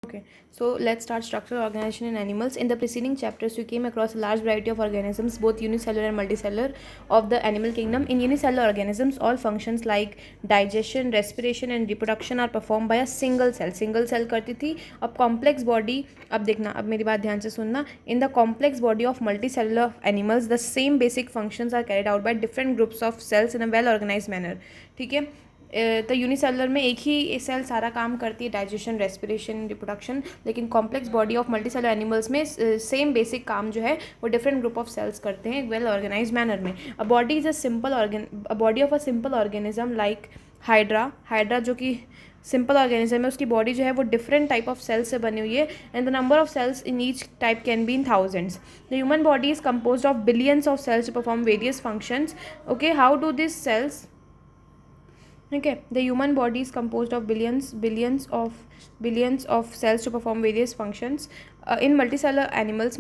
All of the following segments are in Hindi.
Okay, so let's start structural organization in animals. In the preceding chapters, we came across a large variety of organisms, both unicellular and multicellular, of the animal kingdom. In unicellular organisms, all functions like digestion, respiration, and reproduction are performed by a single cell. Single cell करती थी. अब complex body, अब देखना, अब मेरी बात ध्यान से सुनना. In the complex body of multicellular animals, the same basic functions are carried out by different groups of cells in a well organized manner. ठीक है. तो यूनिसेलुलर में एक ही सेल सारा काम करती है, डाइजेशन, रेस्पिरेशन, रिप्रोडक्शन. लेकिन complex body of multi cellular animals में सेम बेसिक काम जो है वो डिफरेंट ग्रुप ऑफ सेल्स करते हैं वेल ऑर्गेनाइज मैनर में. A body is a body of a simple organism like hydra जो कि सिंपल ऑर्गेनिज्म है, उसकी बॉडी जो है वो डिफरेंट टाइप ऑफ सेल्स से बनी हुई है and the number of cells in each type can be in thousands. The human body is composed of billions of cells to perform various functions. Okay, how do this cells? Okay, the human body is composed of billions of cells to perform various functions. In multicellular animals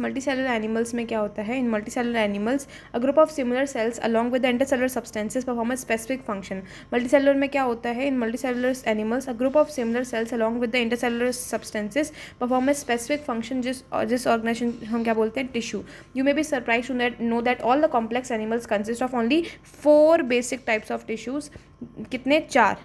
में क्या होता है? In multicellular animals, a group of similar cells along with the intercellular substances perform a specific function. Multicellular में क्या होता है? In multicellular animals, a group of similar cells along with the intercellular substances perform a specific function. जिस organization हम क्या बोलते हैं? Tissue. You may be surprised to know that all the complex animals consist of only 4 basic types of tissues. कितने? 4.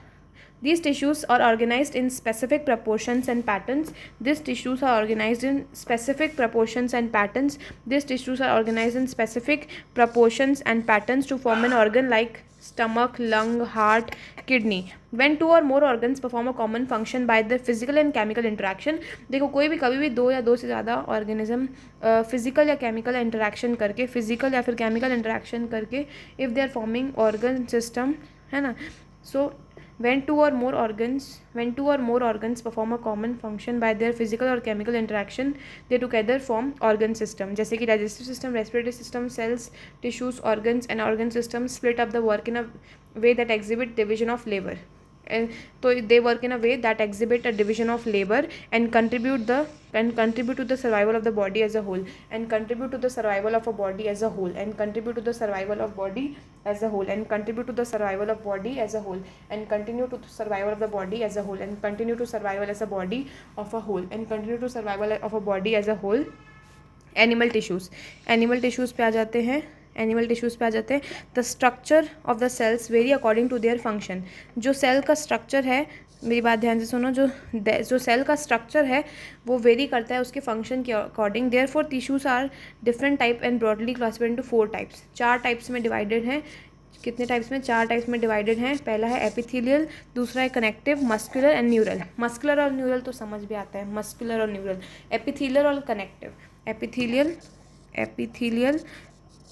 These tissues are organized in specific proportions and patterns. These tissues are organized in specific proportions and patterns. These tissues are organized in specific proportions and patterns to form an organ like stomach, lung, heart, kidney. When two or more organs perform a common function by their physical and chemical interaction. देखो, कोई भी कभी भी दो या दो से ज़्यादा ऑर्गेनिज्म फिजिकल या केमिकल इंटरेक्शन करके, फिजिकल या फिर केमिकल इंटरेक्शन करके, if they are forming organ system, है ना. सो when two or more organs perform a common function by their physical or chemical interaction, they together form organ system. जैसे कि digestive system, respiratory system, cells, tissues, organs and organ systems split up the work in a way that exhibit division of labor. So they work in a way that exhibit a division of labor and contribute to the survival of the body as a whole, and contribute to the survival of a body as a whole, and contribute to the survival of body as a whole, and contribute to the survival of body as a whole, and continue to the survival of the body as a whole, and continue to survival as a body of a whole, and continue to survival of a body as a whole. Animal tissues पे आ जाते हैं. The structure of the cells vary according to their function. जो सेल का स्ट्रक्चर है, मेरी बात ध्यान से सुनो, जो सेल का स्ट्रक्चर है वो वेरी करता है उसके फंक्शन के according. There four tissues are different type and broadly classified into 4 types. 4 types में डिवाइडेड हैं. कितने टाइप्स में? 4 टाइप्स में डिवाइडेड हैं. पहला है एपिथेलियल, दूसरा है connective, muscular and neural. Muscular और न्यूरल तो समझ भी आता है, मस्कुलर और न्यूरल. एपिथेलियल और connective.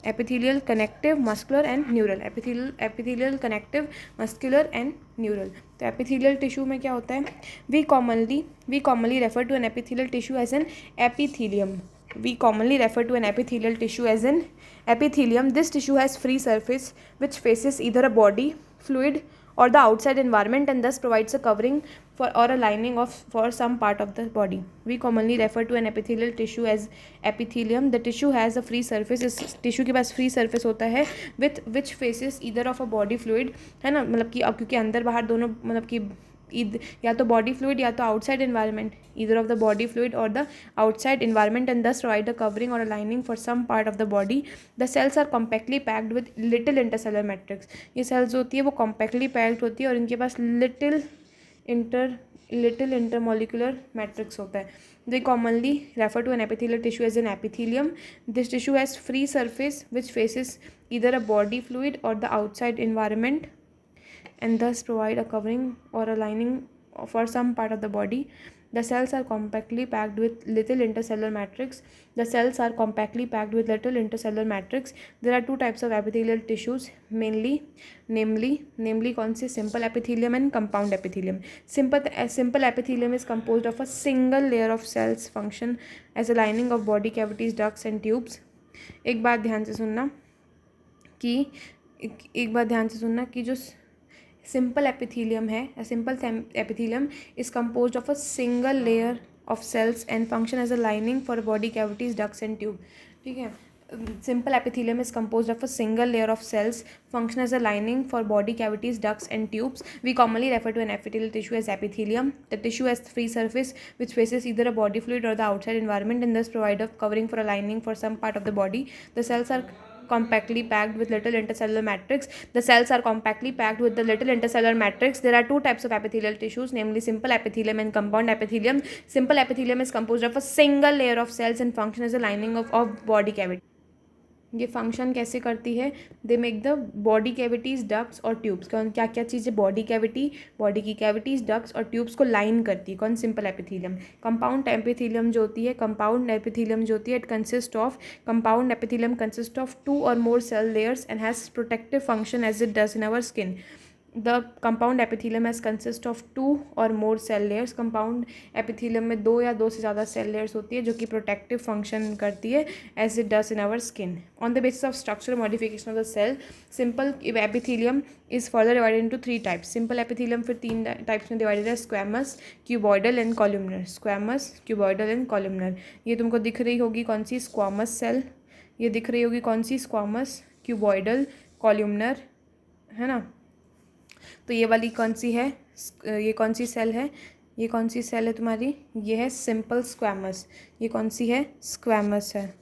Epithelial, connective, muscular and neural. Epithelial, connective, muscular and neural. तो एपिथेलियल टिश्यू में क्या होता है? We commonly refer to an epithelial tissue as an epithelium. This tissue has free surface which faces either a body fluid or the outside environment and thus provides a covering for or a lining for some part of the body. We commonly refer to an epithelial tissue as epithelium. The tissue has a free surface. इस टिश्यू के पास फ्री सर्फेस होता है with which faces either of a body fluid, है ना, मतलब कि अब क्योंकि अंदर बाहर दोनों, मतलब कि या तो बॉडी फ्लूइड या तो outside environment, either of the body fluid or the outside environment and thus provide a covering or a lining for some part of the body. The cells are compactly packed with little intercellular matrix. ये सेल्स होती है वो कॉम्पैक्टली पैक्ड होती है और इनके पास लिटिल इंटरमोलिकुलर मैट्रिक्स होता है. They commonly refer to an epithelial tissue as an epithelium. This tissue has free surface which faces either a body fluid or the outside environment and thus provide a covering or a lining for some part of the body. The cells are compactly packed with little intercellular matrix. There are 2 types of epithelial tissues namely कौन से? Simple epithelium and compound epithelium. Simple epithelium is composed of a single layer of cells function as a lining of body cavities, ducts and tubes. एक बात ध्यान से सुनना कि जो simple epithelium है, a simple epithelium is composed of a single layer of cells and function as a lining for body cavities, ducts and tube. ठीक है. Simple epithelium is composed of a single layer of cells, function as a lining for body cavities, ducts, and tubes. We commonly refer to an epithelial tissue as epithelium. The tissue has free surface which faces either a body fluid or the outside environment, and thus provide a covering for a lining for some part of the body. The cells are compactly packed with little intercellular matrix. The cells are compactly packed with the little intercellular matrix. There are two types of epithelial tissues, namely simple epithelium and compound epithelium. Simple epithelium is composed of a single layer of cells and function as a lining of body cavity. ये फंक्शन कैसे करती है? They make the body cavities, ducts और ट्यूब्स. कौन क्या क्या चीज़ें? बॉडी कैविटी, बॉडी की कैविटीज़, डक्ट्स और ट्यूब्स को लाइन करती है. कौन? Simple epithelium. कंपाउंड एपिथेलियम जो होती है, कंपाउंड एपिथेलियम जो होती है, it consist of, compound epithelium consist of 2 or more cell layers and has protective function as it does in our skin. The compound epithelium has consist of 2 or more cell layers. Compound epithelium में 2 या 2 से ज़्यादा सेल लेयर्स होती है जो कि प्रोटेक्टिव फंक्शन करती है as it does in our skin. On the basis of structural modification of the cell, simple epithelium is further divided into 3 types. Simple epithelium फिर 3 टाइप्स में डिवाइडेड है: squamous, cuboidal and columnar. Squamous, cuboidal and columnar. ये तुमको दिख रही होगी कौन सी? Squamous cell. ये दिख रही होगी कौन सी? स्क्वामस, क्यूबॉइडल, कॉलमनर, है ना. तो ये वाली कौन सी है? ये कौन सी सेल है? ये कौन सी सेल है तुम्हारी? ये है सिंपल स्क्वैमस. ये कौन सी है? स्क्वैमस है.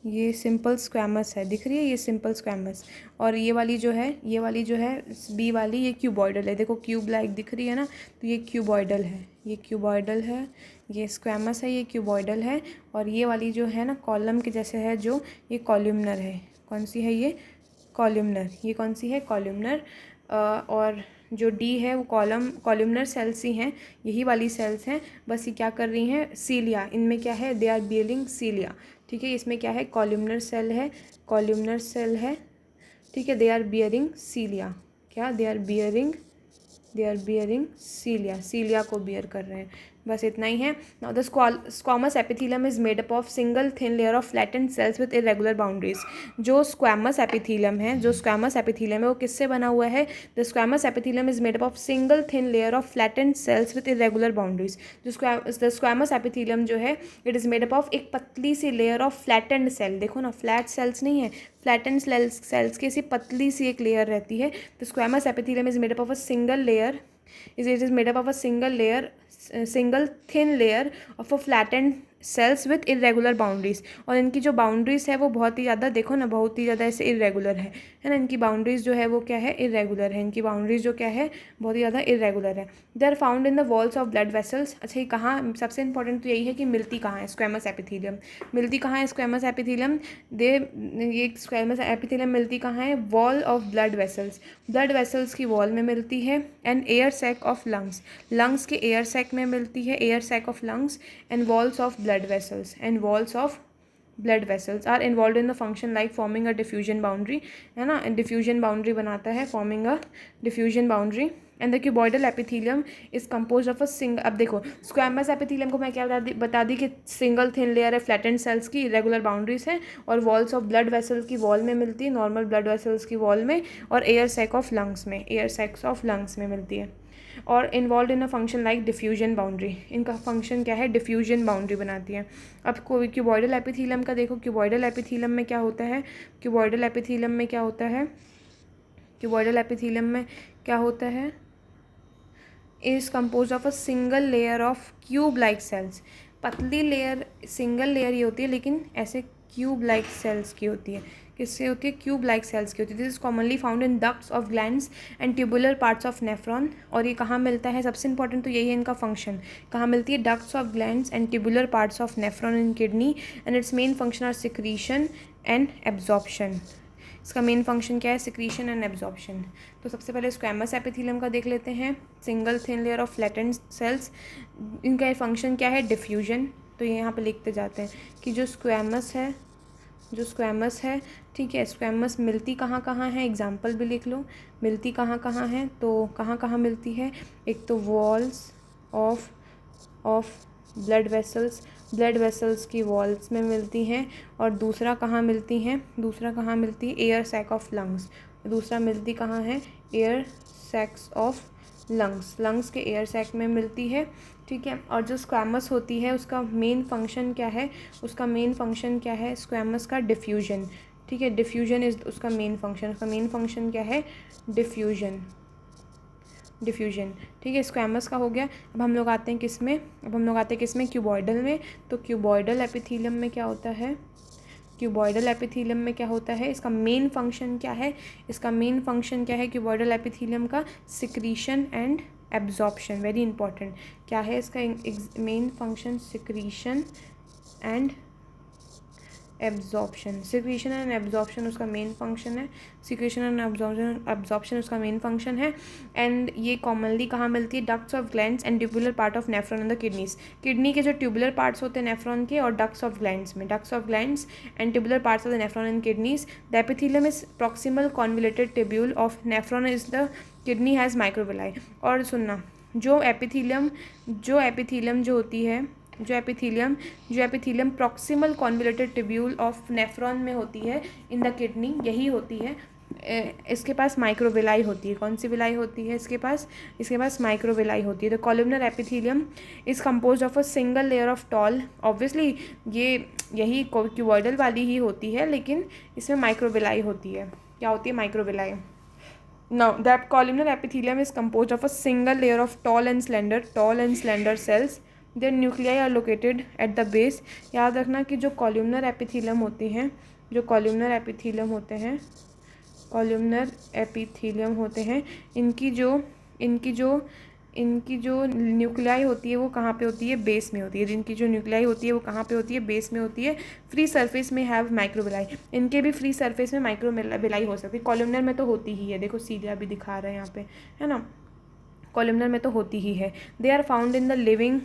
ये सिंपल स्क्वैमस है, दिख रही है? ये सिंपल स्क्वैमस. और ये वाली जो है, ये वाली जो है बी वाली, ये क्यूबॉइडल है. देखो क्यूब लाइक दिख रही है ना, तो ये क्यूबॉइडल है. ये क्यूबॉइडल है, ये स्क्वैमस है, ये क्यूबॉइडल है. और ये वाली जो है ना कॉलम के जैसे है जो, ये कॉलमनर है. कौन सी है ये? कॉलमनर. ये कौन सी है? कॉलमनर. और जो डी है वो कॉलमनर सेल्स ही हैं, यही वाली सेल्स हैं. बस ये क्या कर रही हैं? सीलिया. इनमें क्या है? They are bearing cilia. ठीक है, इसमें क्या है? कॉलमनर सेल है, कॉलमनर सेल है. ठीक है, दे आर बियरिंग सीलिया. क्या? दे आर बियरिंग सीलिया. सीलिया को बियर कर रहे हैं. बस इतना ही है. Now the squamous epithelium is made up of single thin layer of flattened cells with irregular boundaries. जो स्क्वामस एपिथेलियम है, वो किससे बना हुआ है? The squamous epithelium is made up of single thin layer of flattened cells with irregular boundaries. The squamous epithelium जो है, it is made up of एक पतली सी लेयर ऑफ फ्लैटेंड सेल. देखो ना, फ्लैट सेल्स नहीं है, फ्लैटेंड सेल्स की ऐसी पतली सी एक लेयर रहती है. The squamous epithelium is made up of a single layer, it is made up of a single thin layer of a flattened sales with irregular boundaries. और इनकी जो बाउंड्रीज है वो बहुत ही ज़्यादा, देखो ना, बहुत ही ज़्यादा ऐसे इरेगुलर है ना. इनकी बाउंड्रीज जो है वो क्या है? इरेगुलर है. इनकी बाउंड्रीज जो क्या है? बहुत ही ज़्यादा इरेगुलर है. They are found in the walls of blood vessels. अच्छा, ये कहाँ? सबसे इंपॉर्टेंट तो यही है कि मिलती कहाँ है स्क्वैमस एपिथेलियम. मिलती कहाँ है स्क्वैमस एपिथेलियम? ये स्क्वैमस एपिथेलियम मिलती कहाँ है? Wall of blood vessels. Blood vessels की वॉल में मिलती है. And air sac of lungs. Lungs के एयर सैक में मिलती है, air sac of lungs. And walls of blood vessels, and walls of blood vessels are involved in the function like forming a diffusion boundary, है ना. diffusion boundary बनाता है, forming a diffusion boundary. and the cuboidal epithelium is composed of a single. अब देखो स्क्वैमस एपिथेलियम को मैं क्या बता दी कि सिंगल थिन लेयर है, फ्लैटेंड सेल्स की, इरेगुलर बाउंड्रीज हैं. और वॉल्स ऑफ ब्लड वेसल्स की वॉल में मिलती है, नॉर्मल ब्लड वेसल्स की वॉल में. और एयर सैक ऑफ लंग्स में, एयर सैक्स ऑफ लंग्स में मिलती है. और involve in a function like diffusion boundary. इनका फंक्शन क्या है? डिफ्यूजन बाउंड्री बनाती है. अब कोई क्यूबॉइडल एपिथेलियम का देखो. क्यूबॉइडल एपिथेलियम में क्या होता है? क्यूबॉइडल एपिथेलियम में क्या होता है? क्यूबॉइडल एपिथेलियम में क्या होता है? Is compose of a single layer of cube like cells. पतली लेयर, सिंगल लेयर ये होती है, लेकिन ऐसे क्यूब लाइक सेल्स की होती है. किससे होती है? क्यूब लाइक सेल्स की होती है. This is commonly found in ducts of glands and tubular parts of nephron. और ये कहाँ मिलता है? सबसे इंपॉर्टेंट तो यही है इनका फंक्शन. कहाँ मिलती है? Ducts of glands and tubular parts of nephron in kidney. And its main function are secretion and absorption. इसका मेन फंक्शन क्या है? Secretion and absorption. तो सबसे पहले स्क्वैमस एपिथेलियम का देख लेते हैं. Single thin layer of flattened cells. इनका फंक्शन क्या है? डिफ्यूजन. तो ये यहाँ पे लिखते जाते हैं कि जो स्क्वैमस है, ठीक है, स्क्वैमस मिलती कहाँ कहाँ है? एग्जाम्पल भी लिख लो. मिलती कहाँ कहाँ है? तो कहाँ कहाँ मिलती है? एक तो वॉल्स ऑफ ब्लड वेसल्स की वॉल्स में मिलती हैं. और दूसरा कहाँ मिलती है? Air sac of lungs. दूसरा मिलती कहाँ है? एयर सैक्स ऑफ लंग्स के एयर सैक में मिलती है. ठीक है। और जो स्क्वैमस होती है उसका मेन फंक्शन क्या है, उसका मेन फंक्शन क्या है स्क्वैमस का, डिफ्यूजन। ठीक है, डिफ्यूजन इज उसका मेन फंक्शन, उसका मेन फंक्शन क्या है, डिफ्यूजन, डिफ्यूजन। ठीक है, स्क्वैमस का हो गया। अब हम लोग आते हैं किस में, अब हम लोग आते हैं किस में, क्यूबॉइडल में। तो क्यूबॉइडल एपिथेलियम में क्या होता है, क्यूबॉइडल एपिथेलियम में क्या होता है, इसका मेन फंक्शन क्या है, इसका मेन फंक्शन क्या है क्यूबॉइडल एपिथेलियम का, secretion and absorption. Very important, क्या है इसका main function, secretion and absorption. Secretion and absorption उसका मेन फंक्शन है, सिक्रीशन एंड एब्जॉर्प्शन उसका मेन फंक्शन है। एंड ये कॉमनली कहाँ मिलती है, ducts of glands and tubular part of nephron in the kidneys. Kidney के जो ट्यूबुलर पार्ट्स होते हैं नेफ्रॉन के, और डक्ट्स ऑफ ग्लैंड्स में, ducts of glands and tubular parts of the nephron in kidneys. The epithelium is proximal convoluted tubule of nephron is the kidney has microvilli. और सुनना, जो एपिथेलियम जो होती है, जो epithelium proximal convoluted tubule of nephron में होती है इन द किडनी, यही होती है, इसके पास माइक्रोविलाई होती है। कौन सी विलाई होती है इसके पास माइक्रोविलाई होती है। The columnar epithelium is compose of a single layer of tall, obviously ये यही क्यूबॉइडल वाली ही होती है, लेकिन इसमें माइक्रोविलाई होती है। क्या होती है, microvilli. Now, the columnar epithelium is composed of a single layer of tall and slender cells. Their nuclei are located at the base. याद रखना कि जो columnar epithelium होते हैं, इनकी जो न्यूक्लियाई होती है वो कहाँ पे होती है, बेस में होती है। जिनकी जो न्यूक्लियाई होती है वो कहाँ पे होती है, बेस में होती है। फ्री सरफेस में हैव माइक्रोविलाई, इनके भी फ्री सरफेस में माइक्रोविलाई हो सकती है। कॉलमनर में तो होती ही है, देखो सीधा भी दिखा रहे हैं यहाँ पे, है ना, कॉलमनर में तो होती ही है। They are found in the living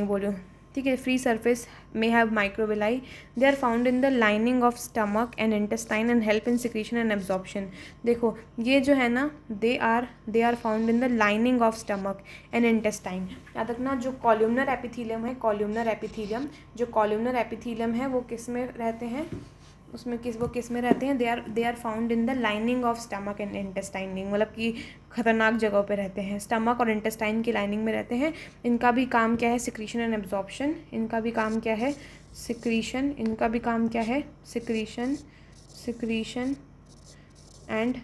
बोलो, ठीक है, free surface may have microvilli. They are found in the lining of stomach and intestine and help in secretion and absorption. देखो ये जो है ना, they are found in the lining of stomach and intestine. याद रखना, जो कॉलमनर एपिथेलियम है, जो कॉलमनर एपिथेलियम है वो किस में रहते हैं, वो किस में रहते हैं, they are found in the lining of stomach and intestine, मतलब कि खतरनाक जगहों पे रहते हैं, स्टमक और इंटेस्टाइन की लाइनिंग में रहते हैं। इनका भी काम क्या है, सिक्रीशन एंड एब्जॉर्प्शन। इनका भी काम क्या है, सिक्रीशन एंड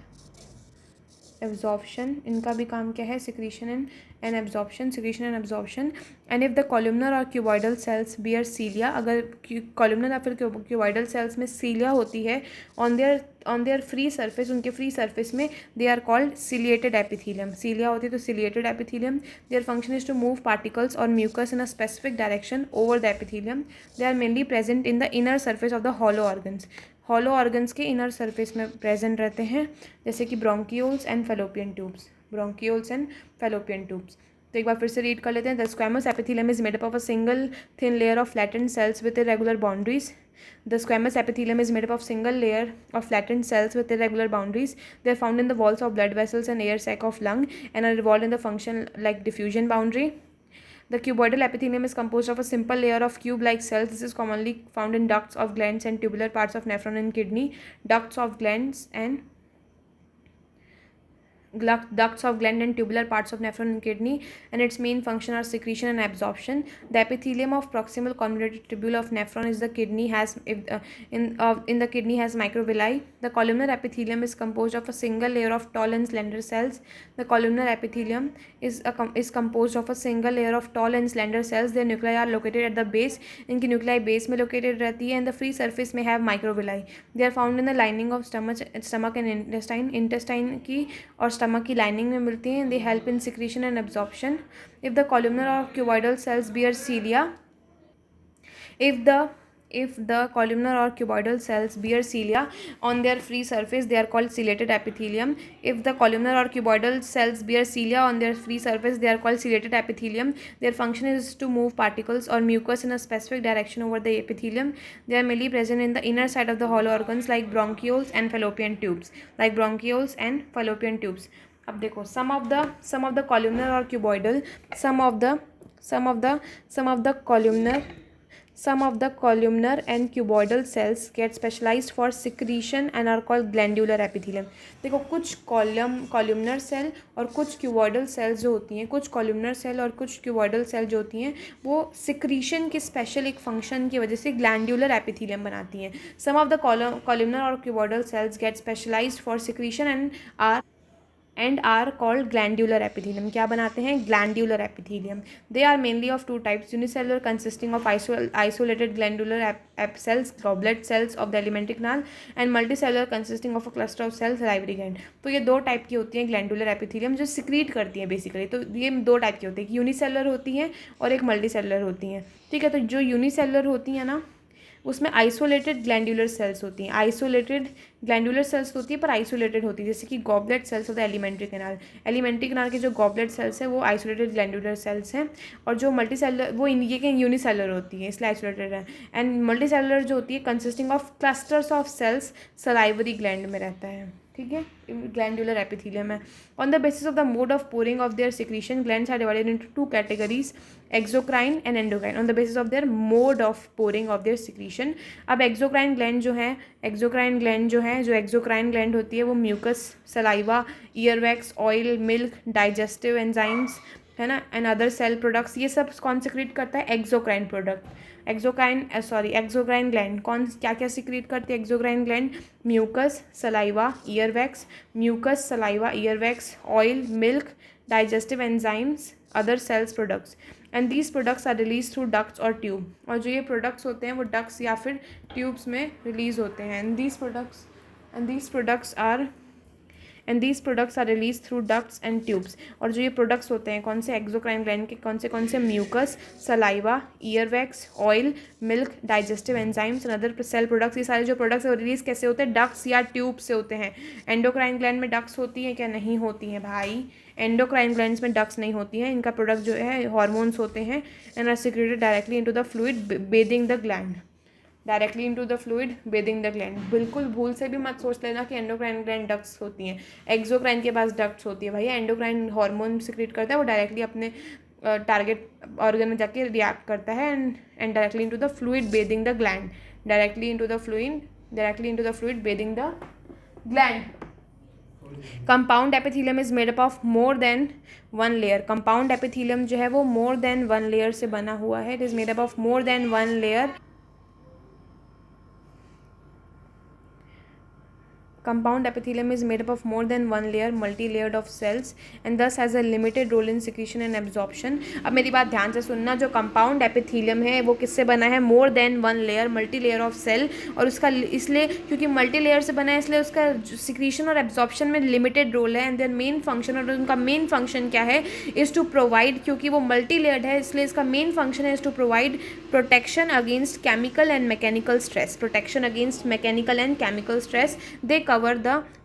एब्जॉर्प्शन। इनका भी काम क्या है, secretion and absorption. And if the columnar और क्यूबॉइडल सेल्स बियर सीलिया, अगर कॉलमनर या फिर क्यूबॉइडल सेल्स में सीलिया होती है ऑन देयर फ्री सरफेस, उनके फ्री सरफेस में, they are called ciliated epithelium. Cilia होती है तो ciliated epithelium. Their function is to move particles or mucus in a specific direction over the epithelium. They are mainly present in the inner surface of the hollow organs, hollow organs के इनर सरफेस में प्रेजेंट रहते हैं, जैसे कि ब्रोंकियोल्स एंड फैलोपियन ट्यूब्स। तो एक बार फिर से रीड कर लेते हैं। The squamous epithelium is made up of a single thin layer of flattened cells with irregular boundaries. The squamous epithelium is made up of single layer of flattened cells with irregular boundaries. They are found in the walls of blood vessels and air sac of lung and are involved in the function like diffusion boundary. The cuboidal epithelium is composed of a simple layer of cube-like cells. This is commonly found in ducts of glands and tubular parts of nephron and kidney. Ducts of gland and tubular parts of nephron and kidney, and its main function are secretion and absorption. The epithelium of proximal convoluted tubule of nephron is the kidney has in the kidney has microvilli. The columnar epithelium is composed of a single layer of tall and slender cells. The columnar epithelium is composed of a single layer of tall and slender cells. Their nuclei are located at the base. इनकी nuclei base में located रहती है, and the free surface may have microvilli. They are found in the lining of stomach and intestine की और stomach की lining में मिलती हैं. They help in secretion and absorption. If the columnar or cuboidal cells bear cilia, if the columnar or cuboidal cells bear cilia on their free surface, they are called ciliated epithelium. If the columnar or cuboidal cells bear cilia on their free surface, they are called ciliated epithelium. Their function is to move particles or mucus in a specific direction over the epithelium. They are mainly present in the inner side of the hollow organs like bronchioles and fallopian tubes. अब देखो, some of the columnar or cuboidal, some of the columnar Some of the columnar and cuboidal cells get specialized for secretion and are called glandular epithelium. देखो कुछ कॉलमनर सेल और कुछ क्यूबॉइडल सेल्स जो होती हैं, कुछ कॉलमनर सेल और कुछ क्यूबॉइडल सेल जो होती हैं वो सिक्रीशन के स्पेशल एक फंक्शन की वजह से ग्लैंडुलर एपिथेलियम बनाती हैं. सम ऑफ द कॉलमनर और cuboidal cells get specialised for secretion and are called glandular epithelium. क्या बनाते हैं? Glandular epithelium. They are mainly of two types: unicellular consisting of isolated glandular cells, goblet cells of the alimentary canal, and multicellular consisting of a cluster of cells, salivary gland. तो ये दो टाइप की होती हैं glandular epithelium जो सिक्रीट करती हैं बेसिकली. तो ये दो टाइप की होती है, यूनिसेलुलर होती हैं और एक मल्टीसेलुलर होती हैं. ठीक है, तो जो यूनिसेलुलर होती हैं ना उसमें आइसोलेटेड ग्लैंडुलर सेल्स होती हैं. आइसोलेटेड ग्लैंडुलर सेल्स होती है पर आइसोलेटेड होती है, जैसे कि गॉबलेट सेल्स होता है एलिमेंट्री कैनाल. एलिमेंट्री कैनाल के जो गॉबलेट सेल्स हैं वो आइसोलेटेड ग्लैंडुलर सेल्स हैं, और जो मल्टी सेलुलर वो ये के यूनिसेलुलर होती है इसलिए आइसोलेटेड है. एंड मल्टी सेलुलर जो होती है consisting of clusters of cells salivary gland में रहता है. ठीक है, ग्लैंडुलर एपिथेलियम है. On the basis of the mode of pouring of their secretion glands are divided into two categories, exocrine and endocrine, on the basis of their mode of pouring of their secretion. अब एक्सोक्राइन ग्लैंड जो है, जो एक्सोक्राइन ग्लैंड होती है वो mucus, saliva, earwax, oil, milk, digestive enzymes है ना, एंड अदर सेल प्रोडक्ट्स, ये सब कौन सिक्रीट करता है? Exocrine product. एक्सोक्राइन ग्लैंड कौन क्या क्या सिक्रीट करती है? Exocrine gland mucus, saliva, earwax, oil, milk, digestive enzymes, other cells products, and these products are release through ducts और ट्यूब. और जो ये प्रोडक्ट्स होते हैं वो डक्ट्स या फिर ट्यूब्स में रिलीज होते हैं. And these products are release through ducts and tubes. और जो ये प्रोडक्ट्स होते हैं कौन से? एक्सोक्राइन ग्लैंड के कौन से? Mucus, saliva, earwax, oil, milk, digestive enzymes and other cell products. ये सारे जो प्रोडक्ट्स है रिलीज कैसे होते हैं? डक्ट्स या ट्यूब से होते हैं. एंडोक्राइन ग्लैंड में डक्ट्स होती हैं क्या? नहीं होती हैं भाई. एंडोक्राइन ग्लैंड्स में डक्ट्स नहीं होती हैं. इनका प्रोडक्ट जो है हार्मोन्स होते हैं and are secreted directly into the fluid bathing the gland. बिल्कुल भूल से भी मत सोच लेना कि एंडोक्राइन ग्लैंड डक्ट्स होती हैं. एक्सोक्राइन के पास डक्ट्स होती है भैया. एंडोक्राइन हार्मोन सिक्रेट करता है, वो डायरेक्टली अपने टारगेट ऑर्गन में जाके रिएक्ट करता है and directly into the fluid bathing the gland. Directly into the fluid bathing the gland. Compound epithelium is made up of more than one layer. Compound epithelium जो है वो मोर देन वन लेयर से बना हुआ है. It is made up of more than one layer. Compound epithelium is made up of more than one layer, multi-layered of cells, and thus has a limited role in secretion and absorption. अब मेरी बात ध्यान से सुनना, जो कंपाउंड एपिथेलियम है वो किससे बना है? More than one layer, multi layer of cell. और उसका इसलिए क्योंकि मल्टी लेयर से बना है इसलिए उसका सिक्रीशन और एब्जॉर्प्शन में लिमिटेड रोल है. एंड देयर मेन फंक्शन, और उनका मेन फंक्शन क्या है? इज़ टू प्रोवाइड, क्योंकि वो मल्टी लेयर्ड है इसलिए इसका मेन फंक्शन है is to provide protection against chemical and mechanical stress.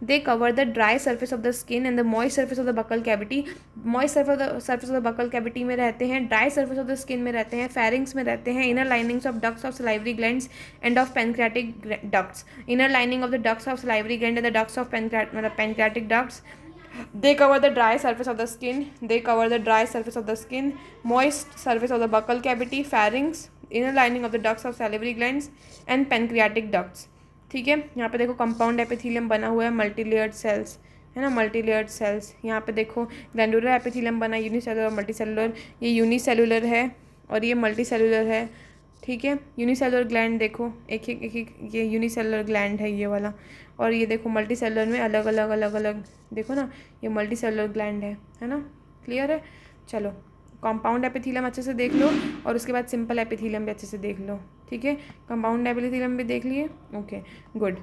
They cover the dry surface of the skin and the moist surface of the buccal cavity. Moist surface of the buccal cavity में रहते हैं, dry surface of the skin में रहते हैं, pharynx में रहते हैं, inner linings of ducts of salivary glands and of pancreatic ducts. Inner lining of the ducts of salivary gland and the ducts of pancreatic ducts. They cover the dry surface of the skin. Moist surface of the buccal cavity, pharynx, inner lining of the ducts of salivary glands and pancreatic ducts. ठीक है, यहाँ पे देखो कंपाउंड एपिथेलियम बना हुआ है, मल्टी लेयर्ड सेल्स है ना, मल्टी लेयर्ड सेल्स. यहाँ पे देखो ग्लैंडुलर एपिथेलियम बना, यूनिसेलुलर और मल्टीसेलुलर. ये यूनिसेलुलर है और ये मल्टीसेलुलर है. ठीक है, यूनिसेलुलर ग्लैंड देखो एक ये यूनिसेलुलर ग्लैंड है ये वाला. और ये देखो मल्टीसेलुलर में अलग अलग देखो ना, ये मल्टीसेलुलर ग्लैंड है ना. क्लियर है? चलो कंपाउंड एपिथेलियम अच्छे से देख लो और उसके बाद सिंपल एपिथेलियम भी अच्छे से देख लो. ठीक है, कंपाउंड एपिथेलियम भी देख लिए. Okay good.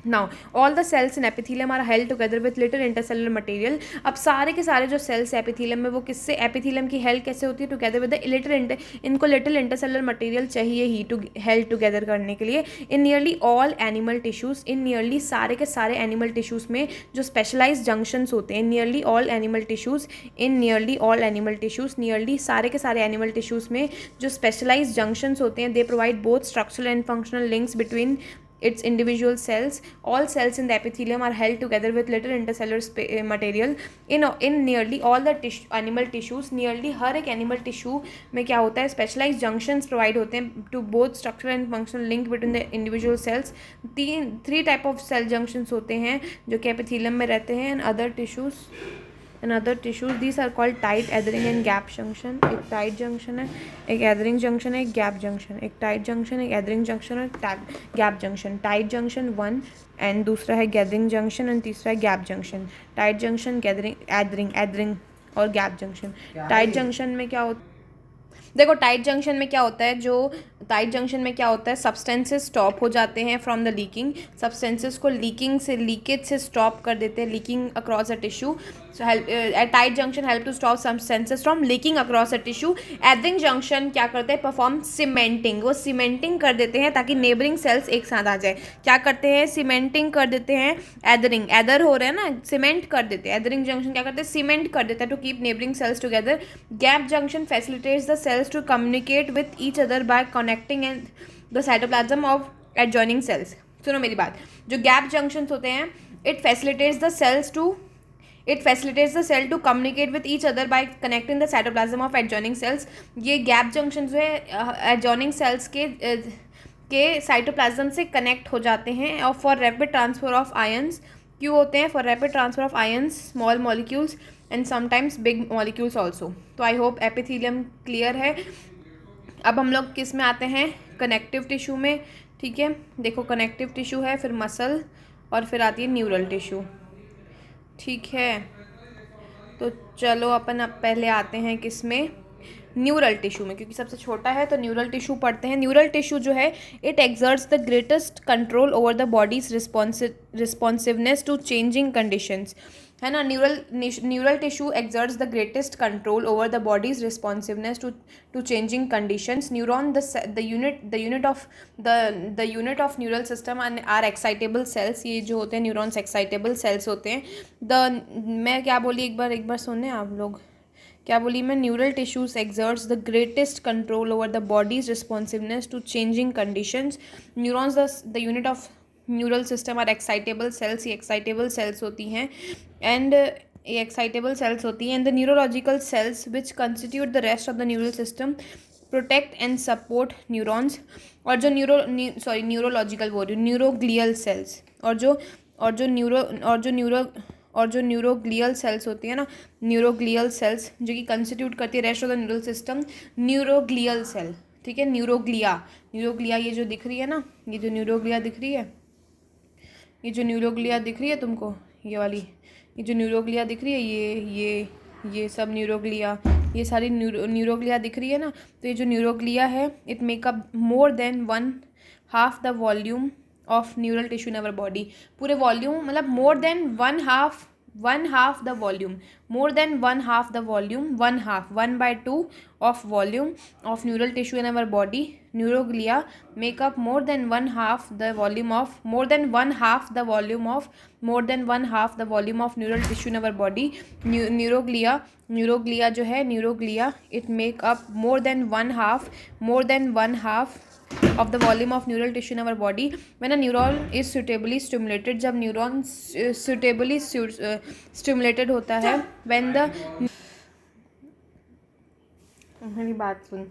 Now, all the cells in epithelium are held together with little intercellular material. अब सारे के सारे जो सेल्स एपिथेलियम में वो किससे एपिथेलियम की हेल्ड कैसे होती है? टुगेदर विद द इनको लिटिल इंटरसेलुलर मटेरियल चाहिए ही टू हेल्ड टुगेदर करने के लिए. इन नियरली ऑल एनिमल टिश्यूज़, इन नियरली सारे के सारे एनिमल टिश्यूज़ में जो स्पेशलाइज जंक्शंस होते हैं, नियरली सारे के सारे एनिमल टिश्यूज़ में जो स्पेशलाइज जंक्शंस होते हैं, they provide both structural and functional links between its individual cells. All cells in the epithelium are held together with little intercellular material. In nearly all the animal tissues, nearly हर एक animal tissue में क्या होता है, specialized junctions provide होते हैं to both structural and functional link between the individual cells. three type of cell junctions होते हैं जो कि epithelium में रहते हैं. And other tissues these are called tight, adhering and gap junction. एक tight junction है, एक adhering junction है, एक gap junction. एक tight junction, एक adhering junction और gap junction. Tight junction 1 and दूसरा है gathering junction and तीसरा है gap junction. Tight junction, adhering और gap junction. Tight junction में क्या होता है, देखो टाइट जंक्शन में क्या होता है, जो टाइट जंक्शन में क्या होता है, सब्सटेंसेस स्टॉप हो जाते हैं फ्रॉम द लीकिंग. सब्सटेंसेस को लीकेज से स्टॉप कर देते हैं, leaking across a tissue. So tight junction help to stop substances from leaking across a tissue. Adhering junction क्या करते हैं, परफॉर्म सीमेंटिंग. वो सीमेंटिंग कर देते हैं ताकि नेबरिंग सेल्स एक साथ आ जाए. क्या करते हैं, सीमेंटिंग कर देते हैं. एदर हो रहा है ना, सीमेंट कर देते हैं. एदरिंग जंक्शन क्या करते हैं, सीमेंट कर देता है to keep neighbouring cells together. Gap junction facilitates the cells to communicate with each other by connecting and the cytoplasm of adjoining cells. सुनो मेरी बात, जो गैप जंक्शंस होते हैं, it facilitates the cell to communicate with each other by connecting the cytoplasm of adjoining cells. ये गैप जंक्शंस जो है adjoining cells के साइटोप्लाज्म से कनेक्ट हो जाते हैं. और for rapid transfer of ions, क्यों होते हैं, for rapid transfer of ions, small molecules and sometimes big molecules also. तो आई होप एपिथेलियम क्लियर है. अब हम लोग किस में आते हैं, कनेक्टिव टिश्यू में. ठीक है, देखो कनेक्टिव टिश्यू है, फिर मसल और फिर आती है न्यूरल टिश्यू. ठीक है, तो चलो अपन अब पहले आते हैं किस में, न्यूरल टिश्यू में, क्योंकि सबसे छोटा है तो न्यूरल टिश्यू पढ़ते हैं. न्यूरल टिश्यू जो है, it exerts the greatest control over the body's responsiveness to changing conditions. है ना, neural tissue exerts the greatest control over the body's responsiveness to changing conditions. Neuron the unit of neural system are excitable cells. ये जो होते हैं न्यूरॉन्स एक्साइटेबल सेल्स होते हैं. मैं क्या बोली, एक बार सुने आप लोग, क्या बोली मैं, neural tissues exerts the greatest control over the body's responsiveness to changing conditions. Neurons the unit of neural system are excitable cells. ये एक्साइटेबल सेल्स होती हैं एंड ये एक्साइटेबल सेल्स होती हैं. And the neurological cells which constitute the rest of the neural system protect and support neurons. और जो न्यूरोलॉजिकल बोल रही हूँ, न्यूरोग्लियल सेल्स और जो न्यूरोग्लियल सेल्स होती है ना, न्यूरोग्लियल सेल्स जो कि कंस्टिट्यूट करती है rest of the neural system. Neuroglial cell, ठीक है, न्यूरोग्लिया ये जो दिख रही है ना, ये जो न्यूरोग्लिया दिख रही है तुमको, ये वाली, ये जो न्यूरोग्लिया दिख रही है, ये सब न्यूरोग्लिया, ये सारी न्यूरोग्लिया दिख रही है ना. तो ये जो न्यूरोग्लिया है, it makeup more than 1/2 the volume of neural tissue in our body. पूरे वॉल्यूम मतलब मोर than one half the volume, more than 1/2 the volume, 1/2 of volume of neural tissue in our body. Neuroglia make up more than 1/2 the volume of more than 1/2 the volume of neural tissue in our body. Neuroglia जो है, neuroglia, it make up more than one half of the volume of neural tissue in our body. When a neuron is suitably stimulated, जब न्यूरॉन suitably stimulated होता है, when the मेरी बात सुन,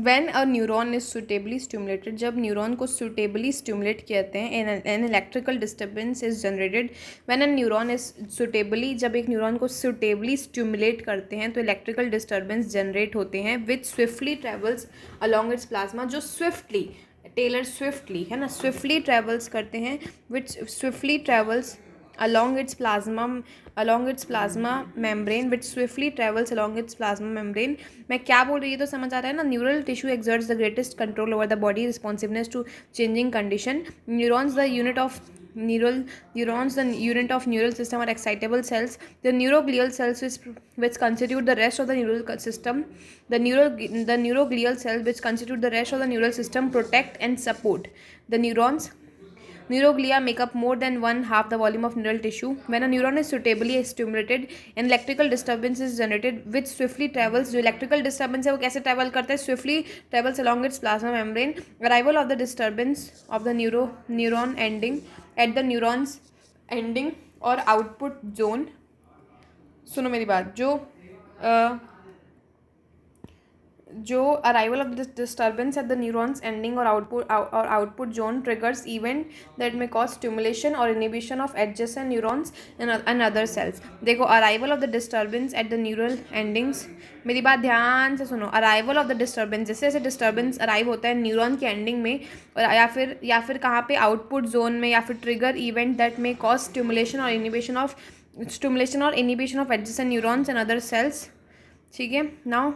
when a neuron is suitably stimulated, जब न्यूरॉन को suitably stimulate कहते हैं, an electrical disturbance is generated. when a neuron is suitably, जब एक न्यूरॉन को suitably stimulate करते हैं तो electrical disturbance generate होते हैं which swiftly travels along its plasma. जो टेलर स्विफ्टली है ना, स्विफ्टली ट्रेवल्स करते हैं, which swiftly travels along its plasma membrane, which swiftly travels along its plasma membrane. मैं क्या बोल रही है तो समझ आ रहा है ना. Neural tissue exerts the greatest control over the body responsiveness to changing condition. Neurons the unit of neural system are excitable cells. The neuroglial cells which constitute the rest of the neural system, the neuroglial cells which constitute the rest of the neural system protect and support the neurons. Neuroglia make up more than one half the volume of neural tissue. When a neuron is suitably stimulated, an electrical disturbance is generated which swiftly travels. जो electrical disturbance है वो कैसे travel करता है? Swiftly travels along its plasma membrane. Arrival of the disturbance of the neuron ending at the neuron's ending or output zone. सुनो मेरी बात, जो arrival of this disturbance at the neurons ending or output zone triggers event that may cause stimulation or inhibition of adjacent neurons and other cells. देखो, arrival of the disturbance at the neural endings, मेरी बात ध्यान से सुनो. अराइवल ऑफ द डिस्टर्बेंस, जैसे जैसे डिस्टर्बेंस अराइव होता है न्यूरॉन के एंडिंग में या फिर कहाँ पे, आउटपुट जोन में, या फिर trigger event that may cause stimulation or inhibition of adjacent neurons and other sales. ठीक है, नाउ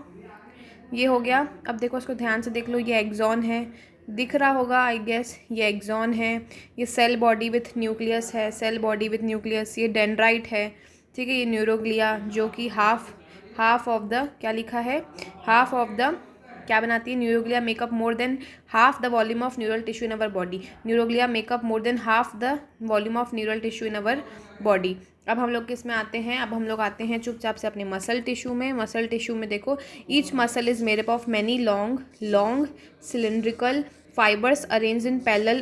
ये हो गया. अब देखो, इसको ध्यान से देख लो. ये एक्सॉन है, दिख रहा होगा आई गेस. ये एक्सॉन है. ये सेल बॉडी विथ न्यूक्लियस है, सेल बॉडी विथ न्यूक्लियस. ये डेंड्राइट है. ठीक है, ये न्यूरोग्लिया जो कि हाफ ऑफ द, क्या लिखा है, हाफ ऑफ द, क्या बनाती है? Neuroglia makeup more than half the volume of neural tissue in our body. Neuroglia makeup more than half the volume of neural tissue in our body. अब हम लोग किस में आते हैं? अब हम लोग आते हैं चुपचाप से अपने मसल टिश्यू में. मसल टिश्यू में देखो, each muscle is made up of many long cylindrical fibres arranged in parallel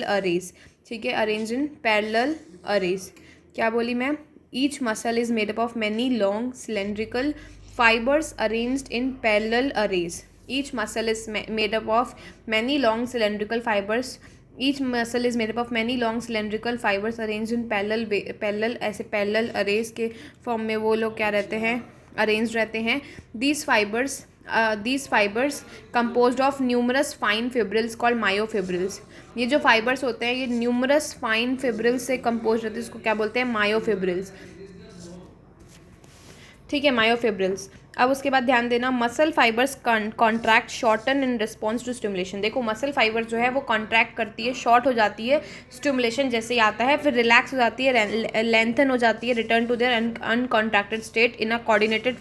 arrays. ठीक है, अरेंज्ड इन पैरेलल अरेज. क्या बोली मैं? Each muscle is made up of many long cylindrical fibers arranged in parallel arrays. Each muscle is made up of many long cylindrical fibers. Each muscle is made up of many long cylindrical fibers arranged in parallel ऐसे parallel arrays के फॉर्म में वो लोग क्या रहते हैं? arranged रहते हैं. These fibers composed of numerous fine fibrils called myofibrils. ये जो fibers होते हैं ये numerous fine fibrils से composed रहते हैं. इसको क्या बोलते हैं? myofibrils. ठीक है, मायोफिब्रिल्स. अब उसके बाद ध्यान देना, muscle fibres contract shorten in response to stimulation. देखो, मसल फाइबर जो है वो कॉन्ट्रैक्ट करती है, शॉर्ट हो जाती है स्टिमुलेशन जैसे ही आता है, फिर रिलैक्स हो जाती है, लेंथन हो जाती है, return to their uncontracted state in a coordinated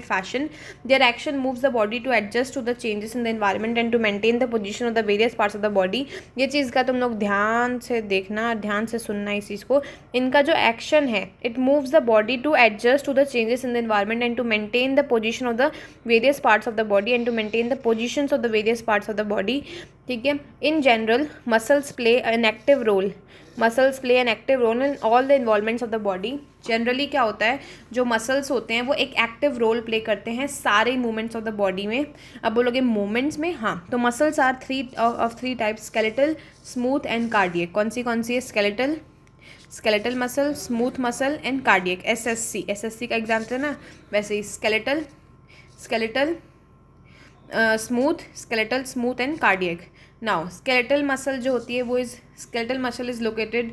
fashion. Their action moves the body to adjust to the changes in the environment and to maintain the position of the various parts of the body. ये चीज़ का तुम लोग ध्यान से देखना, ध्यान से सुनना इस चीज़ को. इनका जो एक्शन है, it moves the body to adjust to the changes in the environment and to maintain the position of the various parts of the body and to maintain the positions of the various parts of the body. ठीक है, in general muscles play an active role in all the involvements of the body. Generally क्या होता है, जो मसल्स होते हैं वो एक एक्टिव रोल प्ले करते हैं सारे मूवमेंट्स ऑफ द बॉडी में. अब बोलोगे मूवमेंट्स में, हाँ, तो muscles are three types, skeletal, smooth and cardiac. कौन सी है? Skeletal muscle, smooth muscle and cardiac. SSC का एग्जाम था ना, वैसे ही skeletal, smooth and cardiac. Now skeletal muscle जो होती है वो skeletal muscle is located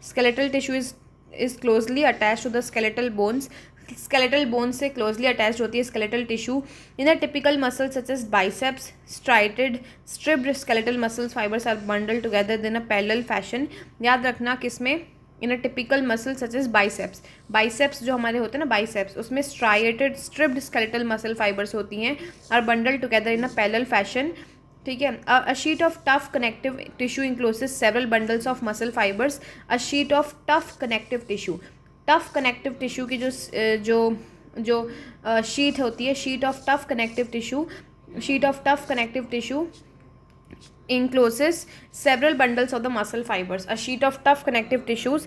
skeletal tissue is closely attached to the skeletal bones. Skeletal bones से क्लोजली अटैच्ड होती है skeletal tissue. In a typical muscle such as biceps, striped skeletal muscles fibres are bundle together in a parallel fashion. याद रखना किसमें? In a typical muscle such as biceps जो हमारे होते हैं ना, बाइसेप्स, उसमें स्ट्रिप्ड स्केलेटल मसल फाइबर्स होती हैं और bundle together in a parallel fashion. ठीक है, a sheet of tough connective tissue encloses several bundles of muscle fibres. A sheet of tough connective tissue की जो शीट होती है, sheet of tough connective tissue encloses several bundles of the muscle fibers. A sheet of tough connective tissues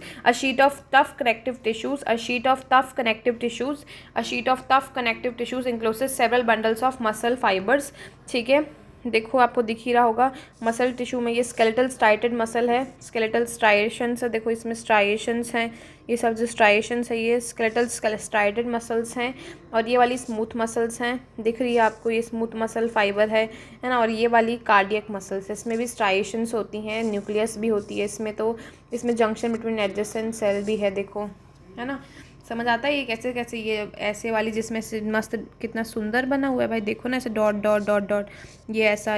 encloses several bundles of muscle fibers. ठीक है, देखो आपको दिख ही रहा होगा मसल टिश्यू में. ये स्केलेटल स्ट्राइटेड मसल है, स्केलेटल स्ट्राइएशंस है. देखो इसमें स्ट्राइएशंस हैं, ये सब जो स्ट्राइएशंस है ये स्केलेटल स्ट्राइटेड मसल्स हैं. और ये वाली स्मूथ मसल्स हैं, दिख रही है आपको, ये स्मूथ मसल फाइबर है ना. और ये वाली कार्डियक मसल्स है, इसमें भी स्ट्राइएशंस होती हैं, न्यूक्लियस भी होती है इसमें. तो इसमें जंक्शन बिटवीन एडजेसेंट सेल भी है, देखो, है ना. समझ आता है ये कैसे ये ऐसे वाली, जिसमें से मस्त कितना सुंदर बना हुआ है भाई. देखो ना, ऐसे डॉट डॉट डॉट डॉट, ये ऐसा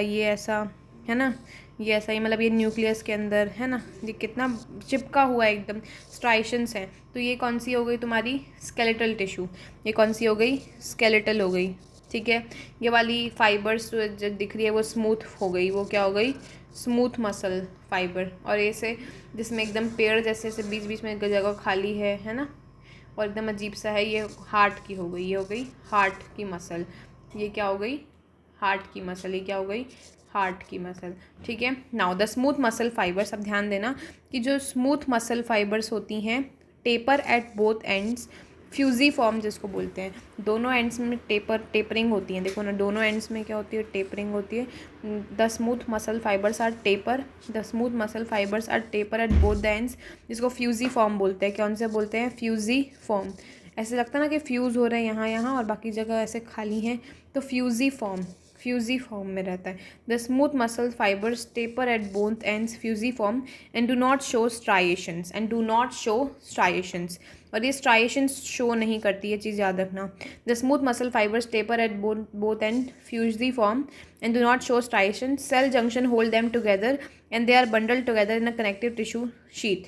है ना, ये ऐसा ही, मतलब ये न्यूक्लियस के अंदर है ना, ये कितना चिपका हुआ है एकदम, स्ट्राइशंस हैं. तो ये कौन सी हो गई तुम्हारी? Skeletal tissue. ये कौन सी हो गई? स्केलेटल हो गई. ठीक है। ये वाली फाइबर्स जो दिख रही है वो स्मूथ हो गई, वो क्या हो गई, स्मूथ मसल फाइबर। और ऐसे जिसमें एकदम पेड़ जैसे ऐसे बीच बीच में जगह खाली है ना, और एकदम अजीब सा है, ये हार्ट की हो गई, ये हो गई हार्ट की मसल। ये क्या हो गई, हार्ट की मसल। ये क्या हो गई, हार्ट की मसल। ठीक है। Now the smooth muscle fibres, अब ध्यान देना कि जो स्मूथ मसल फाइबर्स होती हैं taper at both ends, fusiform जिसको बोलते हैं, दोनों एंड्स में टेपरिंग होती है। देखो ना, दोनों एंड्स में क्या होती है, टेपरिंग होती है। The smooth muscle fibres are taper, the smooth muscle fibres are taper at both the ends, जिसको फ्यूजी फॉर्म बोलते हैं। कौन से बोलते हैं, फ्यूजी फॉर्म। ऐसे लगता है ना कि फ्यूज़ हो रहे हैं यहाँ यहाँ और बाकी जगह ऐसे खाली हैं, तो फ्यूजी फॉर्म में रहता है। The smooth muscle fibres taper at both ends, fusiform, and do not show striations, और ये स्ट्राइएशंस शो नहीं करती, ये चीज़ याद रखना। The smooth muscle fibres taper at both end, fusiform, and do not show striations, cell junction hold them together and they are bundled together in a connective tissue sheet.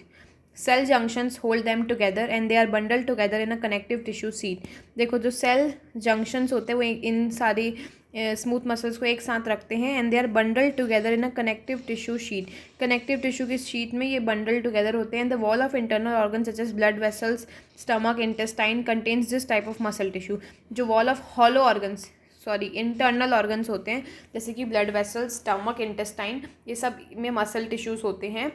Cell junctions hold them together and they are bundled together in a connective tissue sheet. देखो जो सेल जंक्शंस होते हैं वो इन सारी स्मूथ मसल्स को एक साथ रखते हैं, and they are bundled together in a connective tissue sheet. Connective tissue की शीट में ये बंडल टुगेदर होते हैं। The wall of internal organ such as blood vessels, stomach, intestine contains this type of muscle tissue. जो wall of hollow organs, sorry internal organs होते हैं, जैसे कि ब्लड वेसल्स, स्टमक, इंटेस्टाइन, ये सब में मसल टिश्यूज़ होते हैं।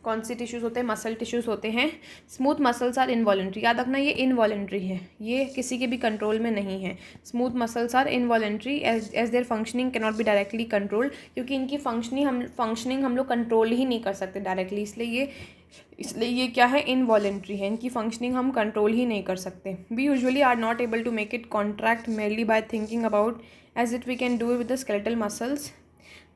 कौन से टिश्यूज़ होते हैं, मसल टिश्यूज़ होते हैं। स्मूथ मसल्स आर इनवॉलेंट्री, याद रखना ये इनवॉलेंट्री है, ये किसी के भी कंट्रोल में नहीं है। Smooth muscles are involuntary as their functioning can not be directly control, क्योंकि इनकी फंक्शनिंग हम लोग कंट्रोल ही नहीं कर सकते डायरेक्टली, इसलिए ये क्या है, इनवॉलेंट्री है। इनकी फंक्शनिंग हम कंट्रोल ही नहीं कर सकते। We usually are not able to make it contract merely by thinking about as it we can do with the skeletal muscles.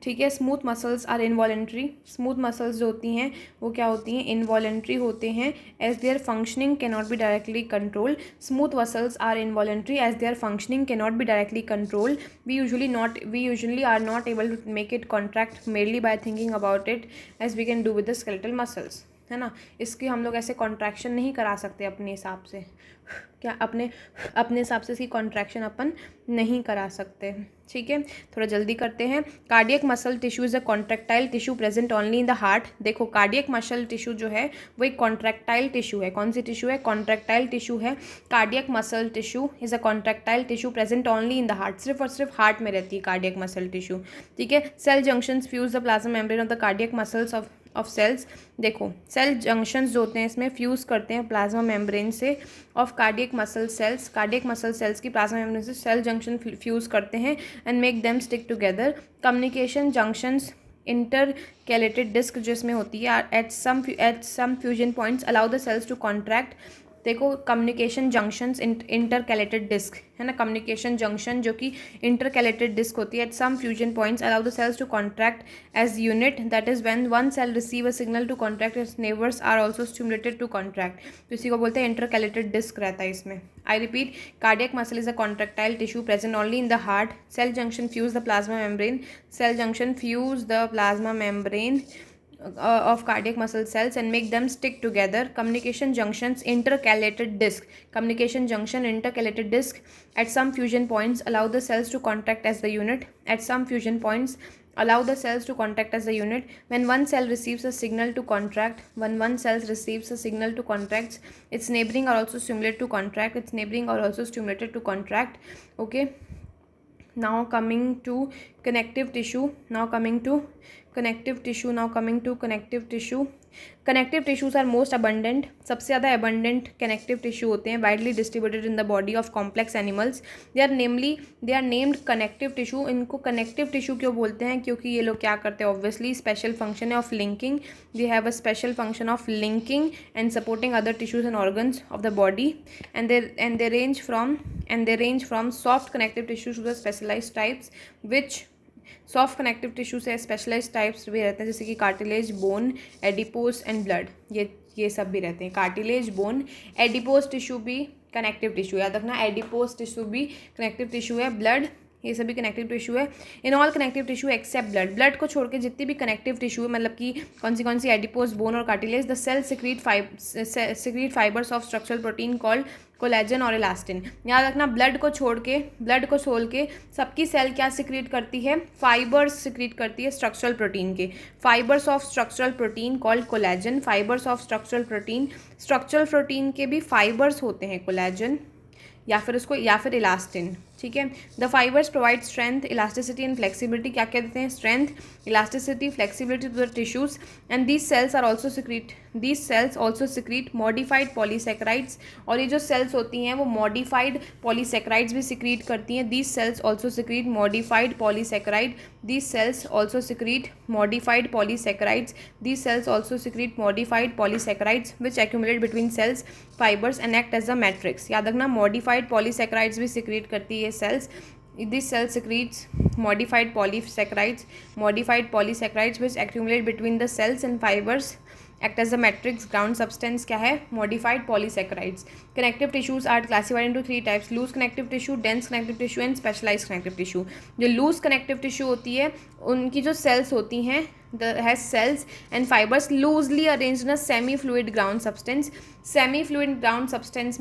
ठीक है। Smooth muscles are involuntary, smooth muscles जो होती हैं वो क्या होती हैं, इनवॉलेंट्री होते हैं। As their functioning can not be directly control, smooth muscles are involuntary as their functioning can not be directly control. We usually are not able to make it contract merely by thinking about it as we can do with the skeletal muscles, है ना। इसकी हम लोग ऐसे कॉन्ट्रैक्शन नहीं करा सकते अपने हिसाब से, क्या अपने हिसाब से इसकी कॉन्ट्रैक्शन अपन नहीं करा सकते। ठीक है, थोड़ा जल्दी करते हैं। Cardiac muscle tissue is a contractile tissue present only in the heart. देखो कार्डियक मसल टिश्यू जो है वो एक कॉन्ट्रैक्टाइल टिश्यू है। कौन सी टिश्यू है, कॉन्ट्रैक्टाइल टिश्यू है। Cardiac muscle tissue is a contractile tissue present only in the heart, सिर्फ और सिर्फ हार्ट में रहती है कार्डियक मसल टिश्यू। ठीक है। Cell junctions fuse the plasma membrane of the cardiac muscles of cells. देखो सेल जंक्शंस जो होते हैं इसमें फ्यूज़ करते हैं प्लाज्मा मेम्ब्रेन से of cardiac muscle cells, cardiac muscle cells की प्लाज्मा मेम्ब्रेन से सेल जंक्शन फ्यूज़ करते हैं and make them stick together. Communication junctions intercalated disc जिसमें होती है at some fusion points allow the cells to contract. देखो कम्युनिकेशन जंक्शंस इंटरकैलेटेड डिस्क है ना, कम्युनिकेशन जंक्शन जो कि इंटरकैलेटेड डिस्क होती है at some fusion points allow the cells to contract as unit, that is when one cell receive a signal to contract its neighbours are also stimulated to contract. तो इसी को बोलते हैं इंटरकैलेटेड डिस्क रहता है इसमें। I repeat, cardiac muscle is a contractile tissue present only in the heart. Cell junction fuse the plasma membrane, cell junction fuse the plasma membrane of cardiac muscle cells and make them stick together. Communication junctions intercalated disc, communication junction intercalated disc at some fusion points allow the cells to contact as the unit, at some fusion points allow the cells to contact as a unit. When one cell receives a signal to contract, when one cell receives a signal to contract, its neighboring are also stimulated to contract, its neighboring are also stimulated to contract. Okay, now coming to connective tissue, now coming to connective tissue. Connective tissues are most abundant, सबसे ज़्यादा abundant connective tissue होते हैं, widely distributed in the body of complex animals. they are named connective tissue. इनको connective tissue क्यों बोलते हैं, क्योंकि ये लोग क्या करते हैं, obviously special function of linking, they have a special function of linking and supporting other tissues and organs of the body, and they range from soft connective tissues to the specialized types, which soft connective tissue से स्पेशलाइज्ड टाइप्स भी रहते हैं, जैसे कि cartilage, bone, adipose and blood, ये सब भी रहते हैं। कार्टिलेज, बोन, एडिपोज टिश्यू भी कनेक्टिव टिश्यू, याद रखना एडिपोज टिश्यू भी कनेक्टिव टिश्यू है। ब्लड ये सभी कनेक्टिव टिश्यू है। In all connective tissue except blood, blood को छोड़ के जितनी भी कनेक्टिव टिश्यू है, मतलब कि कौन सी एडिपोज, बोन और cartilage, the cell secrete fibres of structural protein called collagen और इलास्टिन। याद रखना, ब्लड को छोड़ के सबकी सेल क्या सिक्रीट करती है, फाइबर्स सिक्रीट करती है स्ट्रक्चरल प्रोटीन के, fibres of structural protein called collagen, fibres of structural protein के भी फाइबर्स होते हैं कोलेजन या फिर इलास्टिन, ठीक है। The fibres provide strength, elasticity and flexibility, क्या कहते हैं, strength, elasticity, flexibility to the tissues, and these cells also secrete modified polysaccharides, और ये जो सेल्स होती हैं वो मॉडिफाइड पॉलीसेक्राइड्स भी सिक्रीट करती हैं। These cells also secrete modified polysaccharide, these cells also secrete modified polysaccharides which accumulate between cells fibres and act as a matrix. याद रखना, मॉडिफाइड पॉलीसेक्राइड्स भी सिक्रीट करती है cells. This cell secretes modified polysaccharides which accumulate between the cells and fibers, act as a matrix. Ground substance क्या है, modified polysaccharides. Connective tissues are classified into 3 types: loose connective tissue, dense connective tissue and specialized connective tissue. जो loose connective tissue होती है उनकी जो cells होती हैं has cells and fibers loosely arranged in a semi-fluid ground substance. Semi-fluid ground substance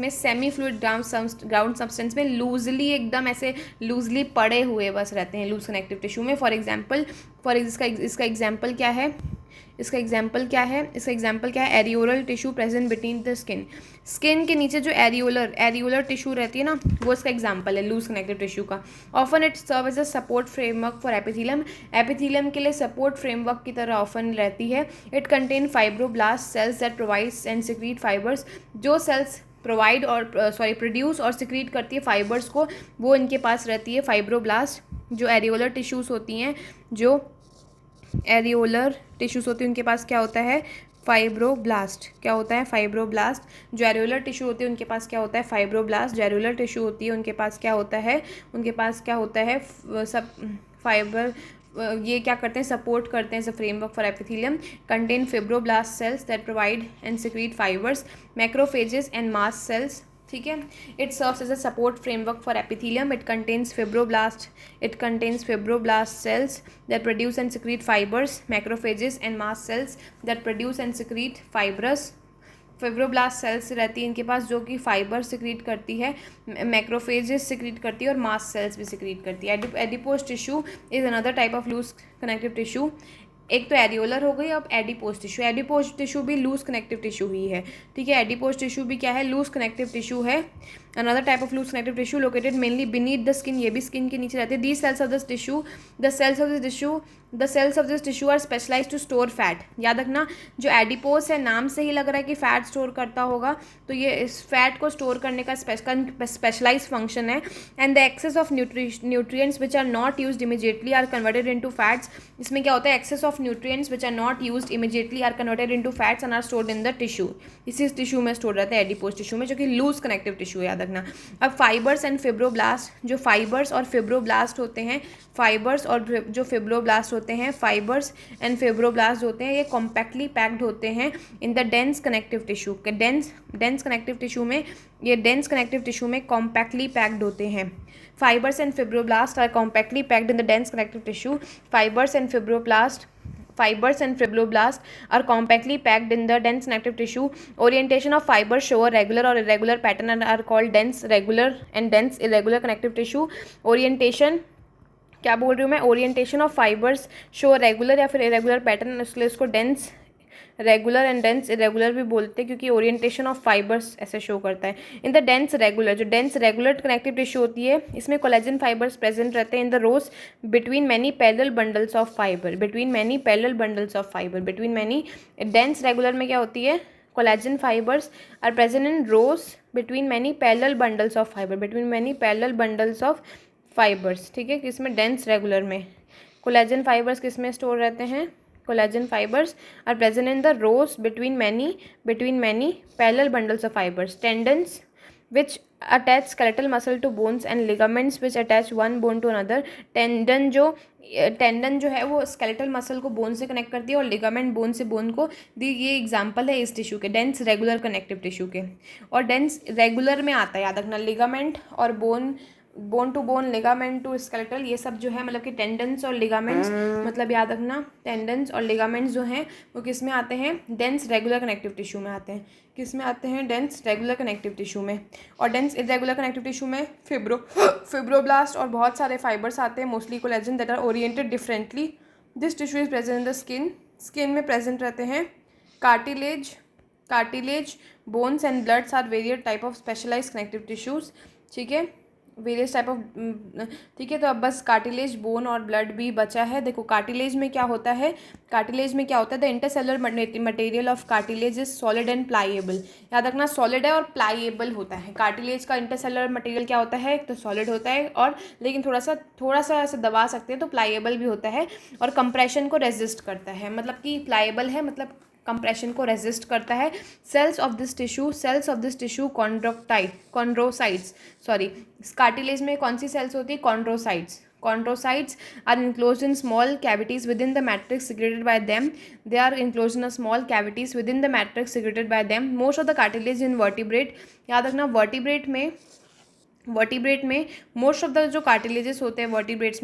में loosely एकदम ऐसे loosely पड़े हुए बस रहते हैं loose connective tissue में. For example इसका एग्जाम्पल क्या है, इसका एग्जाम्पल क्या है, areolar tissue present between the skin के नीचे जो एरियोलर टिश्यू रहती है ना, वो इसका एग्जाम्पल है लूज कनेक्टिव टिश्यू का. Often it serve as a support framework for epithelium के लिए सपोर्ट फ्रेमवर्क की तरह ऑफन रहती है. It contain fibroblast cells that provides and secrete fibres. जो सेल्स प्रोड्यूस और सिक्रीट करती है फाइबर्स को, वो इनके पास रहती है फाइब्रोब्लास्ट. जो एरियोलर टिश्यूज़ होती हैं उनके पास क्या होता है, फाइब्रोब्लास्ट. जो एरियोलर टिश्यू होती है उनके पास क्या होता है, फाइब्रोब्लास्ट. जो एरियोलर टिश्यू होती है उनके पास क्या होता है, सब फाइबर. ये क्या करते हैं, सपोर्ट करते हैं as a framework for epithelium. Contain fibroblast cells that provide and secrete fibres, macrophages and mast cells. ठीक है. It serves as a support framework for epithelium. It contains fibroblast cells that produce and secrete fibres, macrophages and mast cells that produce and secrete fibres. Fibroblast cells रहती है इनके पास जो कि फाइबर सिक्रीट करती है, मैक्रोफेजेस सिक्रीट करती है और मास्ट सेल्स भी सिक्रीट करती है. Adipose tissue is another type of loose connective tissue. एक तो एरियोलर हो गई, अब एडिपोज टिश्यू भी लूज कनेक्टिव टिश्यू ही है. ठीक है. एडिपोज टिश्यू भी क्या है, लूज कनेक्टिव टिश्यू है. Another type of loose connective tissue located mainly beneath the skin. ये भी स्किन के नीचे रहते हैं. These cells of this tissue are specialise to store fat. याद रखना, जो एडिपोज है नाम से ही लग रहा है कि फैट स्टोर करता होगा, तो ये इस फैट को स्टोर करने का स्पेशलाइज फंक्शन है. And the excess of nutrients which are not used immediately are converted into fats. इसमें क्या होता है, excess of nutrients which are not used immediately are converted into fats and are stored in the tissue. इसी टिश्यू में स्टोर रहता है एडिपोज टिश्यू में, जो कि लूज कनेक्टिव टिश्यू है. याद रखना. अब फाइबर्स एंड फिब्रोब्लास्ट. जो फाइबर्स और फिब्रोब्लास्ट होते हैं, फाइबर्स एंड फिब्रोब्लास्ट होते हैं, ये कॉम्पैक्टली पैक्ड होते हैं in the dense connective tissue. Dense connective tissue में कॉम्पैक्टली पैक्ड होते हैं. Fibres and fibroblast are compactly packed in the dense connective tissue. Fibers and fibroblasts are compactly packed in the dense connective tissue. Orientation of fibers show a regular or irregular pattern and are called dense regular and dense irregular connective tissue. Orientation क्या बोल रही हूँ मैं, orientation of fibres show regular या फिर इरेगुलर पैटर्न, इसलिए इसको dense regular and dense irregular भी बोलते हैं, क्योंकि ओरिएंटेशन ऑफ फाइबर्स ऐसे शो करता है. इन द डेंस रेगुलर, जो डेंस रेगुलर कनेक्टिव टिश्यू होती है, इसमें कोलेजन फाइबर्स प्रेजेंट रहते हैं in the rows between many parallel bundles of fibre. Dense regular में क्या होती है, collagen fibres are present in rows between many parallel bundles of fibres. ठीक है. किसमें, डेंस रेगुलर में. कोलेजन फाइबर्स किसमें स्टोर रहते हैं, collagen fibres are present in the rows between many parallel bundles of fibres. Tendons which attach skeletal muscle to bones and ligaments which attach one bone to another. Tendon जो है वो स्केलेटल मसल को बोन से कनेक्ट करती है और लिगामेंट बोन से बोन को. ये एग्जांपल है इस टिश्यू के, डेंस रेगुलर कनेक्टिव टिश्यू के. और डेंस रेगुलर में आता है, याद रखना, लिगामेंट और bone bone to bone, ligament to skeletal, ये सब जो है मतलब कि टेंडन्स और लिगामेंट्स, मतलब याद रखना टेंडन्स और लिगामेंट्स जो हैं वो किस में आते हैं, डेंस रेगुलर कनेक्टिव टिश्यू में आते हैं। किस में आते हैं, डेंस रेगुलर कनेक्टिव टिश्यू में। और डेंस इरेगुलर कनेक्टिव टिश्यू में फिब्रोब्लास्ट और बहुत सारे फाइबर्स आते हैं, mostly collagen, that are oriented differently. This tissue is present in the skin, skin में प्रेजेंट रहते हैं। Cartilage bones and bloods are various type of specialise connective tissues. ठीक है, वेरियस टाइप ऑफ, ठीक है। तो अब बस कार्टिलेज, बोन और ब्लड भी बचा है। देखो कार्टिलेज में क्या होता है, कार्टिलेज में क्या होता है, the intercellular material of cartilage is solid and pliable. याद रखना सॉलिड है और प्लाइएबल होता है। कार्टिलेज का इंटरसेलुलर मटेरियल क्या होता है, एक तो सॉलिड होता है और लेकिन थोड़ा सा ऐसे दबा सकते हैं तो प्लाइएबल भी होता है, और कंप्रेशन को रेजिस्ट करता है, मतलब कि प्लाइएबल है मतलब कंप्रेशन को रेजिस्ट करता है। Cells of this tissue chondrocytes, sorry, cartilage में कौन सी सेल्स होती है, chondrocytes are enclosed in small cavities within the matrix secreted by them. They are enclosed in small cavities within the matrix secreted by them. Most of the cartilage in vertebrate, याद रखना वर्टिब्रेट में मोस्ट ऑफ द जो कार्टिलेजेस होते हैं वर्टिब्रेट्स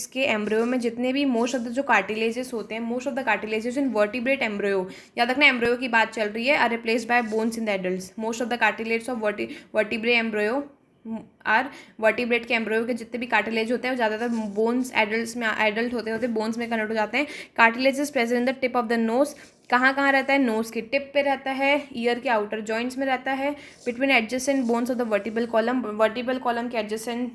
के एम्ब्रियो में जितने भी मोस्ट ऑफ द जो कार्टिलेजेस होते हैं, most of the cartilages in vertebrate embryo, याद रखना एम्ब्रियो की बात चल रही है, are replaced by bones in the adults. Most of the cartilage of vertebrate embryo are, vertebrate के एम्ब्रियो के जितने भी कार्टिलेज होते हैं वो ज़्यादातर बोन्स एडल्ट होते बोन्स में कन्वर्ट हो जाते हैं। Cartilage is present in the tip of the nose, कहाँ रहता है, नोज की टिप पे रहता है, ईयर के आउटर जॉइंट्स में रहता है, between adjacent bones of the vertebral column के एडजेसेंट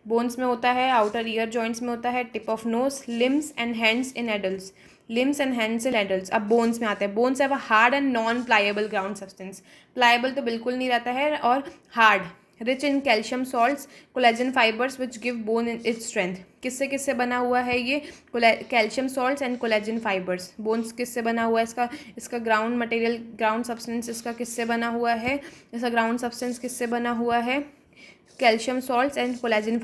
बोन्स में होता है, आउटर ईयर जॉइंट्स में होता है, tip of nose. Limbs and hands in adults, अब बोन्स में आते हैं। बोन्स है hard and non pliable ground substance, pliable तो बिल्कुल नहीं रहता है, और hard, rich in calcium salts, collagen fibres which give bone in its strength. किससे बना हुआ है ये, calcium salts and collagen fibres. Bones किससे बना हुआ है, इसका ग्राउंड मटेरियल, ग्राउंड सब्सटेंस इसका किससे बना हुआ है, इसका ग्राउंड सब्सटेंस किससे बना हुआ है, calcium salts and collagen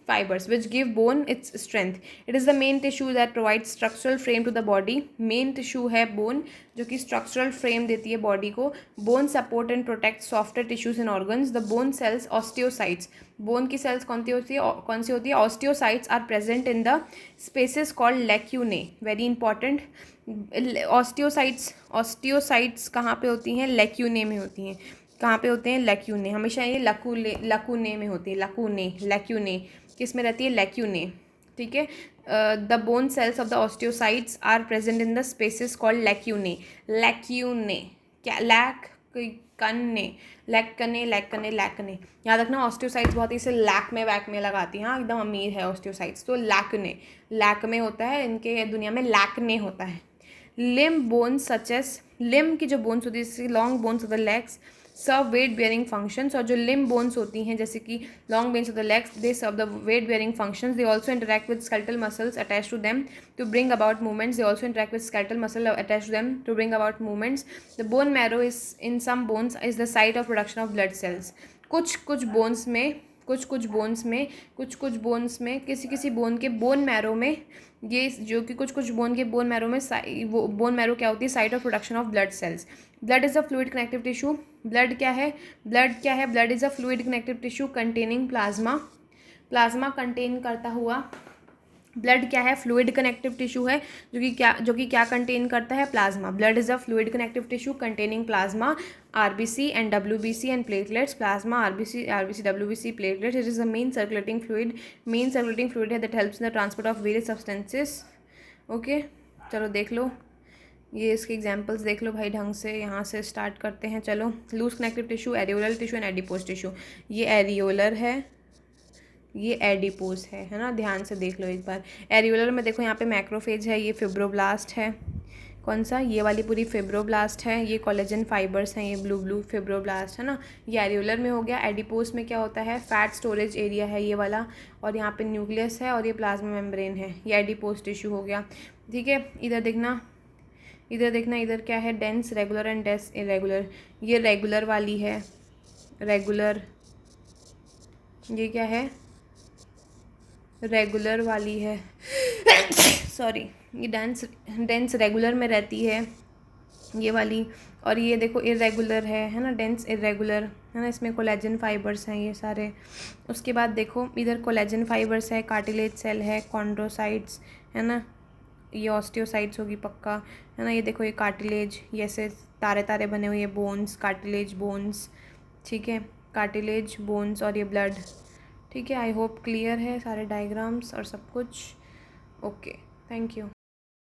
fibers which give bone its strength. It is the main tissue that provides structural frame to the body. Main tissue है bone जो कि structural frame देती है body को. Bone support and protect softer tissues and organs. The bone cells osteocytes. Bone की cells कौन सी होती है? Osteocytes are present in the spaces called lacunae. Very important. Osteocytes कहाँ पे होती हैं? Lacunae में होती हैं. कहाँ पे होते हैं? लैक्यूने. हमेशा ये लकूने में होती है. लैक्यूने किस में रहती है? लैक्यूने. ठीक है. The bone cells of the osteocytes are present in the spaces called lacunae. क्या? लैकने. याद रखना ऑस्टियोसाइट्स बहुत ही से लैक में लगाती हैं. हाँ, एकदम अमीर है ऑस्टियोसाइट्स. तो लैक में होता है, इनके दुनिया में लैकने होता है. Limb bones such as, limb की जो बोन्स होती है, long bones of the legs serve weight bearing functions. और जो लिम्ब बोन्स होती हैं जैसे कि long bones of the legs, they serve the weight bearing functions. They also interact with skeletal muscles attach to them to bring about movements. The bone marrow is in some bones is the site of production of blood sales. कुछ बोन्स में किसी बोन के बोन मैरो में, ये जो कि कुछ बोन के बोन मैरो में, वो बोन मैरो क्या होती है? Site of production of blood sales. Blood is a fluid connective tissue. Blood क्या है? Blood is a fluid connective tissue containing plasma contain करता हुआ. ब्लड क्या है? फ्लूइड कनेक्टिव टिश्यू है जो कि क्या कंटेन करता है? Plasma. Blood is a fluid connective tissue containing plasma, RBC and WBC and platelets. Plasma, RBC, WBC, platelets. It is the main circulating fluid है that helps in the transport of various substances. Okay, चलो देख लो ये इसके एग्जांपल्स देख लो भाई ढंग से. यहाँ से स्टार्ट करते हैं. चलो, loose connective tissue, areolar tissue and adipose tissue. ये एरियोलर है, ये एडिपोज है ना. ध्यान से देख लो एक बार. एरियोलर में देखो यहाँ पे मैक्रोफेज है, ये फिब्रोब्लास्ट है. कौन सा? ये वाली पूरी फिब्रोब्लास्ट है. ये कोलेजन फाइबर्स हैं, ये ब्लू फिब्रोब्लास्ट है ना. ये एरियोलर में हो गया. एडिपोज में क्या होता है? फैट स्टोरेज एरिया है ये वाला, और यहाँ पे न्यूक्लियस है और ये प्लाज्मा मेम्ब्रेन है. ये एडिपोज टिश्यू हो गया. ठीक है, इधर देखना. इधर क्या है? Dense, regular and dense irregular. ये रेगुलर वाली है, रेगुलर. ये क्या है? रेगुलर वाली है. सॉरी, ये डेंस रेगुलर में रहती है. ये वाली। और ये देखो इरेगुलर है ना, डेंस इरेगुलर है ना, इसमें कोलेजन फाइबर्स हैं ये सारे। उसके बाद देखो इधर कोलेजन फाइबर्स है, कार्टिलेज सेल है, कॉन्ड्रोसाइट्स है ना, ये ऑस्टियोसाइट्स होगी पक्का, है ना। ये देखो ये कार्टिलेज, ये ऐसे तारे तारे बने हुए, बोन्स, कार्टिलेज बोन्स, ठीक है, कार्टिलेज बोन्स और ये ब्लड, ठीक है। आई होप क्लियर है सारे डायग्राम्स और सब कुछ। Okay, thank you.